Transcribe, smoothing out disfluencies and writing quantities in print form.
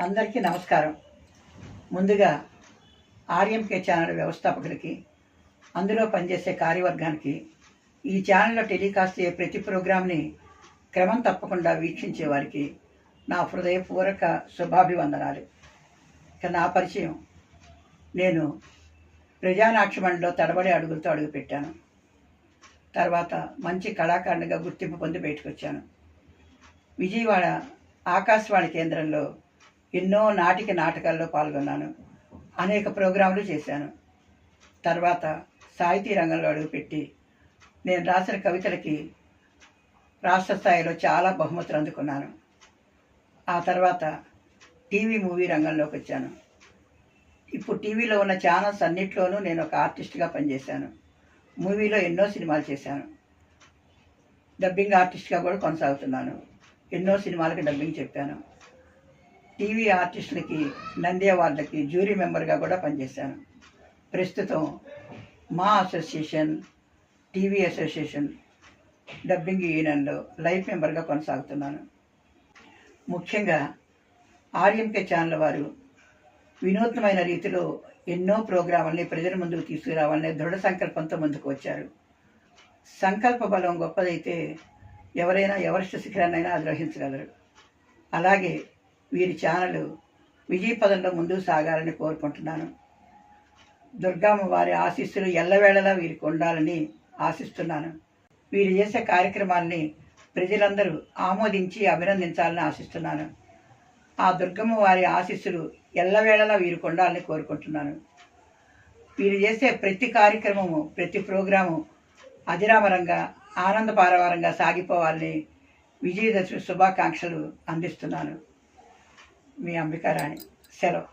అందరికీ నమస్కారం. ముందుగా ఆర్ఎంకే ఛానల్ వ్యవస్థాపకులకి, అందులో పనిచేసే కార్యవర్గానికి, ఈ ఛానల్లో టెలికాస్ట్ అయ్యే ప్రతి ప్రోగ్రామ్ని క్రమం తప్పకుండా వీక్షించే వారికి నా హృదయపూర్వక శుభాభివందనాలు. ఇక నా పరిచయం, నేను ప్రజానాట్యమండలిలో తడబడి అడుగులతో అడుగుపెట్టాను. తర్వాత మంచి కళాకారునిగా గుర్తింపు పొంది బయటకు వచ్చాను. విజయవాడ ఆకాశవాణి కేంద్రంలో ఎన్నో నాటకాల్లో పాల్గొన్నాను. అనేక ప్రోగ్రాంలు చేశాను. తర్వాత సాహితీ రంగంలో అడుగుపెట్టి నేను రాసిన కవితలకి రాష్ట్ర స్థాయిలో చాలా బహుమతులు అందుకున్నాను. ఆ తర్వాత మూవీ రంగంలోకి వచ్చాను. ఇప్పుడు టీవీలో ఉన్న ఛానల్స్ అన్నిట్లోనూ నేను ఒక ఆర్టిస్ట్గా పనిచేశాను. మూవీలో ఎన్నో సినిమాలు చేశాను. డబ్బింగ్ ఆర్టిస్ట్గా కూడా కొనసాగుతున్నాను. ఎన్నో సినిమాలకి డబ్బింగ్ చెప్పాను. టీవీ ఆర్టిస్టులకి నంది అవార్డులకి జ్యూరీ మెంబర్గా కూడా పనిచేశాను. ప్రస్తుతం మా అసోసియేషన్, టీవీ అసోసియేషన్ డబ్బింగ్ యూనియన్లో లైఫ్ మెంబర్గా కొనసాగుతున్నాను. ముఖ్యంగా ఆర్ఎంకే ఛానల్ వారు వినూత్నమైన రీతిలో ఎన్నో ప్రోగ్రాముల్ని ప్రజల ముందుకు తీసుకురావాలనే దృఢ సంకల్పంతో ముందుకు వచ్చారు. సంకల్ప బలం గొప్పదైతే ఎవరైనా ఎవరెస్ట్ శిఖరాన్నైనా అధిరోహించగలరు. అలాగే వీరి ఛానల్ విజయపదంలో ముందుకు సాగాలని కోరుకుంటున్నాను. దుర్గమ్మ వారి ఆశీస్సులు ఎల్లవేళలా వీరికి ఉండాలని ఆశిస్తున్నాను. వీరు చేసే కార్యక్రమాల్ని ప్రజలందరూ ఆమోదించి అభినందించాలని ఆశిస్తున్నాను. ఆ దుర్గమ్మ వారి ఆశీస్సులు ఎల్లవేళలా వీరికి ఉండాలని కోరుకుంటున్నాను. వీరు చేసే ప్రతి కార్యక్రమము, ప్రతి ప్రోగ్రాము అజరామరంగా, ఆనందపారవారంగా సాగిపోవాలని విజయదశమి శుభాకాంక్షలు అందిస్తున్నాను. మీ అంబికారాణి. సెలవు.